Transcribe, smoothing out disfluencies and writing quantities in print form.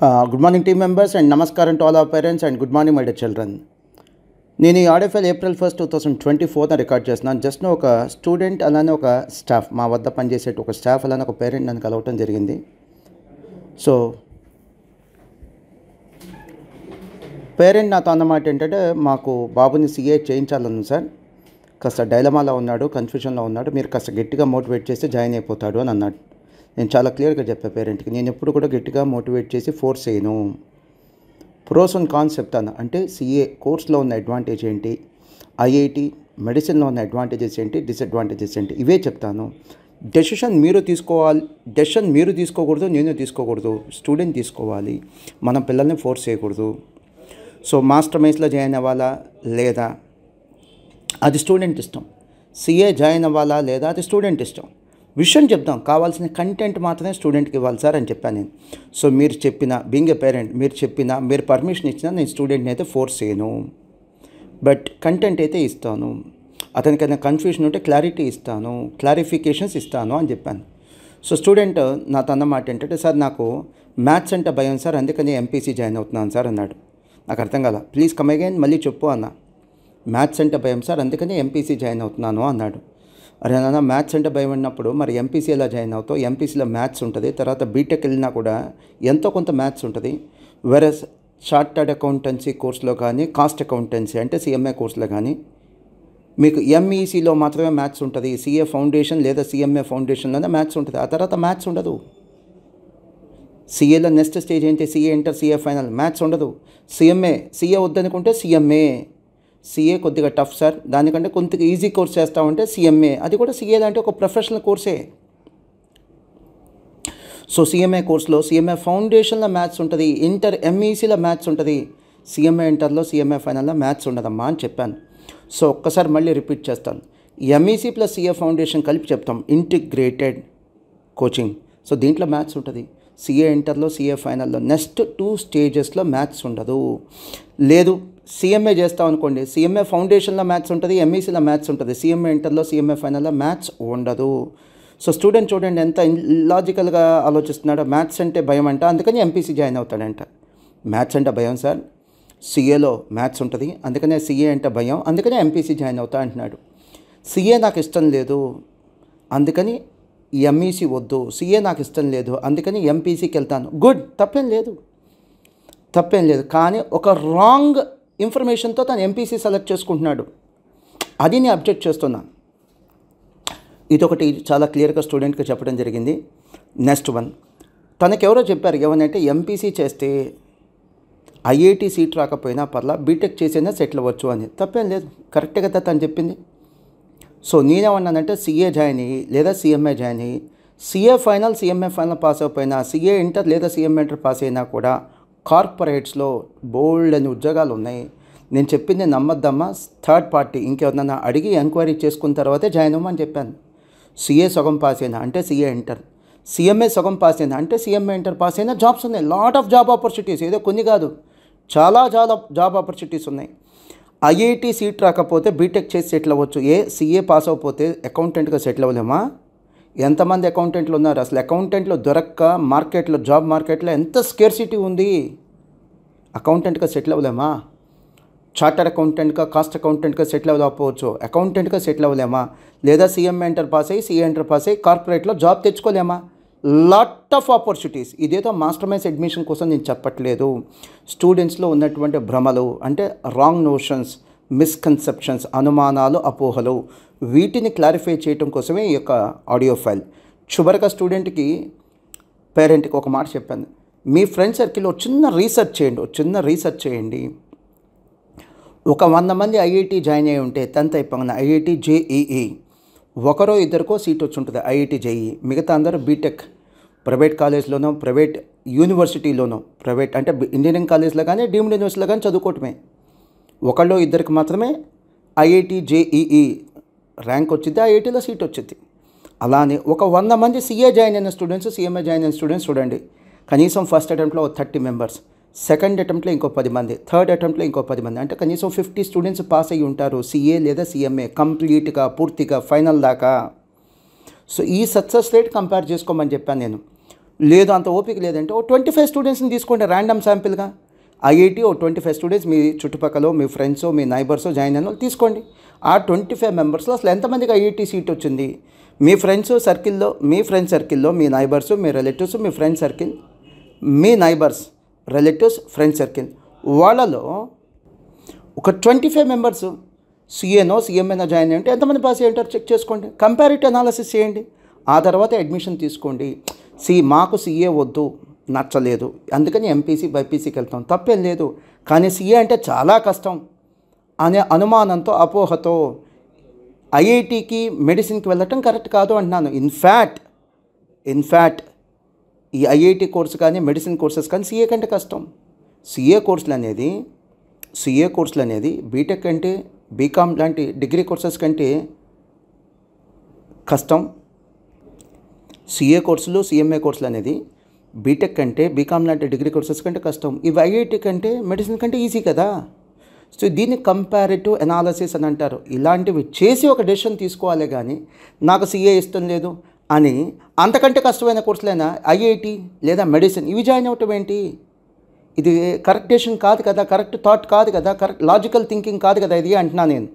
Good morning team members and namaskaram to all our parents and good morning my dear children. నేను ఈ audio file April 1, 2024 record చేస్తున్నాను. Just ఒక student అలానే ఒక staff, మా వద్ద పనిచేసే ఒక స్టాఫ్ అలానే ఒక పేరెంట్ నన్ను కలవటం జరిగింది. సో పేరెంట్ నాతో అన్నమాట ఏంటంటే, మాకు బాబుని CA చేయించాలను సార్, కాస్త డైలమాలో ఉన్నాడు, కన్ఫ్యూజన్లో ఉన్నాడు, మీరు కాస్త గట్టిగా మోటివేట్ చేస్తే జాయిన్ అయిపోతాడు అని అన్నాడు. నేను చాలా క్లియర్గా చెప్పాను పేరెంట్కి, నేను ఎప్పుడు కూడా గట్టిగా మోటివేట్ చేసి ఫోర్స్ చేయను. ప్రోస్ అండ్ కాన్స్ చెప్తాను. అంటే CA కోర్స్లో ఉన్న అడ్వాంటేజ్ ఏంటి, IIT మెడిసిన్లో ఉన్న అడ్వాంటేజెస్ ఏంటి, డిసడ్వాంటేజెస్ ఏంటి, ఇవే చెప్తాను. డెసిషన్ మీరు తీసుకోవాలి. డెసిషన్ మీరు తీసుకోకూడదు, నేను తీసుకోకూడదు, స్టూడెంట్ తీసుకోవాలి. మనం పిల్లల్ని ఫోర్స్ చేయకూడదు. సో మాస్టర్ మైన్స్లో జాయిన్ అవ్వాలా లేదా అది స్టూడెంట్ ఇష్టం, CA జాయిన్ అవ్వాలా లేదా అది స్టూడెంట్ ఇష్టం. విషయం చెప్తాం, కావాల్సిన కంటెంట్ మాత్రమే స్టూడెంట్కి ఇవ్వాలి సార్ అని చెప్పాను నేను. సో మీరు చెప్పిన, బీయింగ్ ఏ పేరెంట్, మీరు చెప్పిన, మీరు పర్మిషన్ ఇచ్చినా నేను స్టూడెంట్ని అయితే ఫోర్స్ చేయను, బట్ కంటెంట్ అయితే ఇస్తాను. అతనికైనా కన్ఫ్యూషన్ ఉంటే క్లారిటీ ఇస్తాను, క్లారిఫికేషన్స్ ఇస్తాను అని చెప్పాను. సో స్టూడెంట్ నాతో అన్నమాట ఏంటంటే, సార్ నాకు మ్యాథ్స్ అంటే భయం సార్, అందుకని MPC జాయిన్ అవుతున్నాను సార్ అన్నాడు. నాకు అర్థం కాల. ప్లీజ్ కమ్ అగైన్, మళ్ళీ చెప్పు అన్న. మ్యాథ్స్ అంటే భయం సార్, అందుకని MPC జాయిన్ అవుతున్నాను అన్నాడు. అరే నాన్న, మ్యాథ్స్ అంటే భయం ఉన్నప్పుడు మరి MPC ఎలా జాయిన్ అవుతావు? MPCలో మ్యాథ్స్ ఉంటుంది, తర్వాత బీటెక్ వెళ్ళినా కూడా ఎంతో కొంత మ్యాథ్స్ ఉంటుంది. వెరస్ చార్టర్డ్ అకౌంటెన్సీ కోర్సులో కానీ, కాస్ట్ అకౌంటెన్సీ అంటే CMA కోర్సులో కానీ మీకు MECలో మాత్రమే మ్యాథ్స్ ఉంటుంది. CA ఫౌండేషన్ లేదా CMA ఫౌండేషన్లోనే మ్యాథ్స్ ఉంటుంది, ఆ తర్వాత మ్యాథ్స్ ఉండదు. CAలో నెక్స్ట్ స్టేజ్ ఏంటి, CA inter, CA final, maths ఉండదు. CA వద్దనుకుంటే CA కొద్దిగా టఫ్ సార్, దానికంటే కొద్దిగా ఈజీ కోర్స్ చేస్తామంటే CMA, అది కూడా CA లాంటి ఒక ప్రొఫెషనల్ కోర్సే. సో CMA కోర్సులో CMA ఫౌండేషన్లో మ్యాథ్స్ ఉంటుంది, ఇంటర్ MECలో మ్యాథ్స్ ఉంటుంది, CMA ఇంటర్లో CMA ఫైనల్లో మ్యాథ్స్ ఉండదమ్మా అని చెప్పాను. సో ఒక్కసారి మళ్ళీ రిపీట్ చేస్తాను. MEC ప్లస్ CA ఫౌండేషన్ కలిపి చెప్తాం, ఇంటిగ్రేటెడ్ కోచింగ్. సో దీంట్లో మ్యాథ్స్ ఉంటుంది. CA ఇంటర్లో, CA ఫైనల్లో నెక్స్ట్ 2 స్టేజెస్లో మ్యాథ్స్ ఉండదు. లేదు CMA చేస్తాం అనుకోండి, CMA ఫౌండేషన్లో మ్యాథ్స్ ఉంటుంది, MECలో మ్యాథ్స్ ఉంటుంది, CMA ఇంటర్లో, CMA ఫైనల్లో మ్యాథ్స్ ఉండదు. సో స్టూడెంట్ చూడండి ఎంత లాజికల్గా ఆలోచిస్తున్నాడో. మ్యాథ్స్ అంటే భయం అంట, అందుకని MPC జాయిన్ అవుతాడంట. మ్యాథ్స్ అంటే భయం సార్, CAలో మ్యాథ్స్ ఉంటుంది, అందుకనే CA అంటే భయం, అందుకనే MPC జాయిన్ అవుతా అంటున్నాడు. CA నాకు ఇష్టం లేదు, అందుకని MEC వద్దు. CA నాకు ఇష్టం లేదు, అందుకని MPCకి వెళ్తాను. గుడ్, తప్పేం లేదు. కానీ ఒక రాంగ్ ఇన్ఫర్మేషన్తో తను MPC సెలెక్ట్ చేసుకుంటున్నాడు, అది నేను అబ్జెక్ట్ చేస్తున్నాను. ఇదొకటి చాలా క్లియర్గా స్టూడెంట్కి చెప్పడం జరిగింది. నెక్స్ట్ వన్, తనకెవరో చెప్పారు, ఏమనంటే MPC చేస్తే IIT సీట్ రాకపోయినా పర్లా, బీటెక్ చేసైనా సెటిల్ అవ్వచ్చు అని. తప్పేం లేదు, కరెక్ట్గా తను చెప్పింది. సో నేనేమన్నానంటే, CA జాయిన్ అయ్యి లేదా CMA జాయిన్ అయ్యి, CA final, CMA final pass అయిపోయినా, CA ఇంటర్ లేదా CMA ఇంటర్ పాస్ అయినా కూడా కార్పొరేట్స్లో బోల్డ్ అని ఉద్యోగాలు ఉన్నాయి. నేను చెప్పింది నమ్మద్దమ్మా, థర్డ్ పార్టీ ఇంకెవరన్నా అడిగి ఎంక్వైరీ చేసుకున్న తర్వాతే జాయిన్ అవ్వమని చెప్పాను. CA సగం పాస్ అయినా అంటే CA ఇంటర్, CMA సగం పాస్ అయినా అంటే CMA ఇంటర్ పాస్ అయినా జాబ్స్ ఉన్నాయి. లాట్ ఆఫ్ జాబ్ ఆపర్చునిటీస్, ఏదో కొన్ని కాదు, చాలా జాబ్ ఆపర్చునిటీస్ ఉన్నాయి. IIT సీట్ రాకపోతే బీటెక్ చేసి సెటిల్ అవ్వచ్చు. CA పాస్ అవ్వకపోతే అకౌంటెంట్గా సెటిల్ అవ్వలేమా? ఎంతమంది అకౌంటెంట్లు ఉన్నారు? అసలు అకౌంటెంట్లు దొరక్క మార్కెట్లో, జాబ్ మార్కెట్లో ఎంత స్కేర్సిటీ ఉంది. అకౌంటెంట్గా సెటిల్ అవ్వలేమా? చార్టర్డ్ అకౌంటెంట్గా, కాస్ట్ అకౌంటెంట్గా సెటిల్ అవ్వకపోవచ్చు, అకౌంటెంట్గా సెటిల్ అవ్వలేమా? లేదా CMA ఇంటర్ పాస్ అయ్యి, CA ఇంటర్ పాస్ అయ్యి కార్పొరేట్లో జాబ్ తెచ్చుకోలేమా? Lot of opportunities. ఇదేదో మాస్టర్ మైన్స్ అడ్మిషన్ కోసం నేను చెప్పట్లేదు. స్టూడెంట్స్లో ఉన్నటువంటి భ్రమలు అంటే రాంగ్ నోషన్స్, మిస్కన్సెప్షన్స్, అనుమానాలు, అపోహలు, వీటిని క్లారిఫై చేయడం కోసమే ఈ యొక్క ఆడియో ఫైల్. చివరిగా స్టూడెంట్కి, పేరెంట్కి ఒక మాట చెప్పాను, మీ ఫ్రెండ్ సర్కిల్లో చిన్న రీసెర్చ్ చేయండి. ఒక 100 మంది IIT జాయిన్ అయ్యి ఉంటే 10th అయిపోయిన IIT JEE ఒకరో ఇద్దరికో సీట్ వచ్చి ఉంటుంది IIT JEE. మిగతా అందరూ బీటెక్ ప్రైవేట్ కాలేజ్లోనో, ప్రైవేట్ యూనివర్సిటీలోనో, ప్రైవేట్ అంటే ఇంజనీరింగ్ కాలేజ్లో కానీ, డీమ్డ్ యూనివర్సిటీలో కానీ చదువుకోవటమే. ఒకళ్ళు ఇద్దరికి మాత్రమే IIT JEE ర్యాంక్ వచ్చింది, IITలో సీట్ వచ్చింది. అలానే ఒక 100 మంది CA జాయిన్ అయిన స్టూడెంట్స్, CMA జాయిన్ అయిన స్టూడెంట్స్ చూడండి, కనీసం ఫస్ట్ అటెంప్ట్లో 30 మెంబర్స్, సెకండ్ అటెంప్ట్లో ఇంకో 10 మంది, థర్డ్ అటెంప్ట్లో ఇంకో 10 మంది, అంటే కనీసం 50 స్టూడెంట్స్ పాస్ అయ్యి ఉంటారు CA లేదా CMA కంప్లీట్గా, పూర్తిగా ఫైనల్ దాకా. సో ఈ సక్సెస్ రేట్ కంపేర్ చేసుకోమని చెప్పాను నేను. లేదు అంత ఓపిక లేదంటే ఓ 25 స్టూడెంట్స్ని తీసుకోండి ర్యాండమ్ శాంపిల్గా. ఐఐటి ఓ 25 స్టూడెంట్స్ మీ చుట్టుపక్కల మీ ఫ్రెండ్స్ మీ నైబర్స్ జాయిన్ అయిన వాళ్ళు తీసుకోండి. ఆ 25 మెంబర్స్లో అసలు ఎంతమందికి ఐఐటి సీట్ వచ్చింది? మీ ఫ్రెండ్స్ సర్కిల్లో మీ నైబర్స్ మీ రిలేటివ్స్ మీ ఫ్రెండ్ సర్కిల్ మీ నైబర్స్ రిలేటివ్స్ ఫ్రెండ్ సర్కిల్ వాళ్ళలో ఒక 25 మెంబర్స్ సిఏనో సిఎంఏనో జాయిన్ అయ్యంటే ఎంతమంది పాస్ అయ్యి ఉంటారు చెక్ చేసుకోండి. కంపారిటివ్ అనాలిసిస్ చేయండి. ఆ తర్వాత అడ్మిషన్ తీసుకోండి. మాకు సిఏ వద్దు, నచ్చలేదు, అందుకని ఎంపీసీ బైపీసీకి వెళ్తాం, తప్పేం లేదు. కానీ సిఏ అంటే చాలా కష్టం అనే అనుమానంతో అపోహతో ఐఐటికి మెడిసిన్కి వెళ్ళటం కరెక్ట్ కాదు అంటున్నాను. ఇన్ఫ్యాక్ట్ ఈ ఐఐటి కోర్సు కానీ మెడిసిన్ కోర్సెస్ కానీ సిఏ కంటే కష్టం. సిఏ కోర్సులు అనేది బీటెక్ అంటే బీకామ్ లాంటి డిగ్రీ కోర్సెస్ కంటే కష్టం. సిఏ కోర్సులు సిఎంఏ కోర్సులు అనేది బీటెక్ కంటే బీకామ్ లాంటి డిగ్రీ కోర్సెస్ కంటే కష్టం. ఇవి ఐఐటి కంటే మెడిసిన్ కంటే ఈజీ కదా. సో దీన్ని కంపారిటివ్ అనాలిసిస్ అని అంటారు. ఇలాంటివి చేసి ఒక డెసిషన్ తీసుకోవాలి కానీ నాకు సిఏ ఇష్టం లేదు అని అంతకంటే కష్టమైన కోర్సులైనా ఐఐటి లేదా మెడిసిన్ ఇవి జాయిన్ అవ్వటం ఏంటి? ఇది కరెక్ట్ డెసిషన్ కాదు కదా, కరెక్ట్ థాట్ కాదు కదా, కరెక్ట్ లాజికల్ థింకింగ్ కాదు కదా ఇది అంటున్నా నేను.